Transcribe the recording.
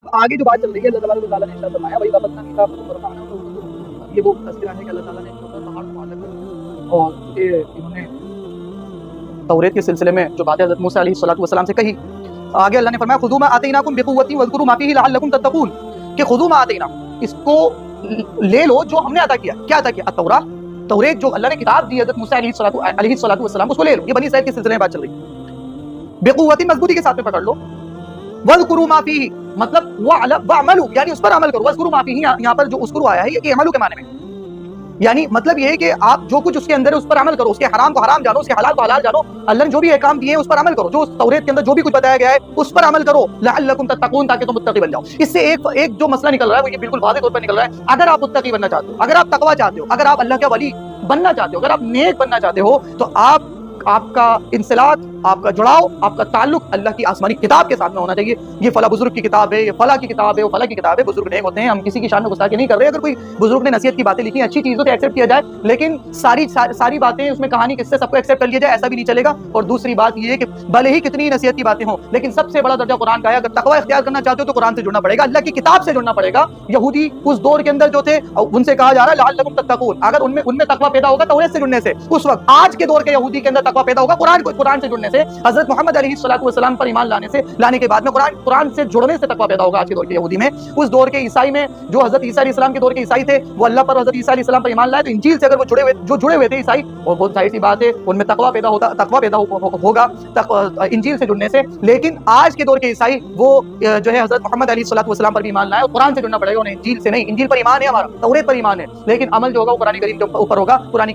آگے جو بات چل رہی ہے اللہ تبارک و تعالیٰ نے ارشاد فرمایا وَإِذَا أَخَذْنَا مِيثَاقَكُمْ وَرَفَعْنَا فَوْقَكُمْ، یہ وہ تذکرہ ہے کہ اللہ تعالیٰ نے پہاڑ کو معلق کر اور انہوں نے توریت کے سلسلے میں جو باتیں حضرت موسیٰ علیہ السلام سے کہی، آگے اللہ نے فرمایا خُذُوا مَا آتَيْنَاكُمْ بِقُوَّةٍ وَاذْكُرُوا مَا فِيهِ لَعَلَّكُمْ تَتَّقُونَ، کہ خُذُوا مَا آتَيْنَاكُمْ، اس کو لے لو جو ہم نے عطا کیا۔ کیا عطا کیا؟ التوراۃ، توریت جو اللہ نے کتاب دی حضرت موسیٰ علیہ السلام، اس کو لے لو۔ یہ بنی اسرائیل کے سلسلے میں بات چل رہی ہے۔ بِقُوَّةٍ، مضبوطی کے ساتھ میں پکڑ لو۔ وَاذْكُرُوا مَا فِيهِ، مطلب وَعْمَلُوا، یعنی اس پر عمل کرو۔ وَاذْكُرُوا مَا فِيهِ، یہاں پر جو اذکروا آیا ہے یہ عملو کے معنی میں، یعنی مطلب یہ ہے کہ آپ جو کچھ اس کے اندر ہے اس پر عمل کرو، اس کے حرام کو حرام جانو، اس کے حلال کو حلال جانو، اللہ نے جو بھی احکام دیے ہیں اس پر عمل کرو، جو توریت کے اندر جو بھی کچھ بتایا گیا ہے اس پر عمل کرو، لعلکم تتقون، تاکہ تم متقی بن جاؤ۔ اس سے ایک جو مسئلہ نکل رہا ہے وہ یہ بالکل واضح طور پر نکل رہا ہے، اگر آپ متقی بننا چاہتے ہو، اگر آپ تقویٰ چاہتے ہو، اگر آپ اللہ کا ولی بننا چاہتے ہو، اگر آپ نیک بننا چاہتے ہو، تو آپ کا انسلاط، آپ کا جڑاؤ، آپ کا تعلق اللہ کی آسمانی کتاب کے ساتھ میں ہونا چاہیے۔ یہ فلاں بزرگ کی کتاب ہے، یہ فلاں کی کتاب ہے، وہ فلاں کی کتاب ہے، بزرگ نیک ہوتے ہیں، ہم کسی کی شان میں گستاخی نہیں کر رہے۔ اگر کوئی بزرگ نے نصیحت کی باتیں لکھی ہیں اچھی چیزوں کو ایکسیپٹ کیا جائے، لیکن ساری باتیں اس میں کہانی قصے سب کو ایکسیپٹ کر لیا جائے، ایسا بھی نہیں چلے گا۔ اور دوسری بات یہ ہے کہ بھلے ہی کتنی نصیحت کی باتیں ہوں، لیکن سب سے بڑا درجہ قرآن کا ہے۔ اگر تقویٰ اختیار کرنا چاہتے ہو تو قرآن سے جڑنا پڑے گا، اللہ کی کتاب سے جڑنا پڑے گا۔ یہودی اس دور کے اندر جو تھے ان سے کہا جا رہا ہے لعلکم تتقون، اگر ان میں تقویٰ پیدا ہوگا توریت سے جڑنے سے، اس وقت آج کے دور کے یہودی کے اندر تقویٰ پیدا ہوگا قرآن سے جڑنے سے، حضرت محمد علیہ السلام پر ایمان لانے کے بعد میں قرآن سے جڑنے سے تقویٰ پیدا ہوگا آج کے دور کے یہودی میں۔ اس دور کے عیسائی میں جو حضرت عیسیٰ علیہ السلام کے دور کے عیسائی تھے، وہ اللہ پر حضرت عیسیٰ علیہ السلام پر ایمان لائے تو انجیل سے اگر وہ جڑے ہوئے تھے عیسائی، اور بہت ظاہر سی بات ہے ان میں تقویٰ پیدا ہوگا انجیل سے جڑنے سے۔ لیکن آج کے دور کے عیسائی وہ جو ہے حضرت محمد علیہ السلام پر بھی ایمان لائے اور قرآن سے جڑنا پڑے گا انہیں، انجیل سے نہیں۔ انجیل پر ایمان ہے ہمارا، توریت پر ایمان ہے، لیکن عمل جو ہوگا وہ قرآن کریم کے اوپر ہوگا۔ قرآن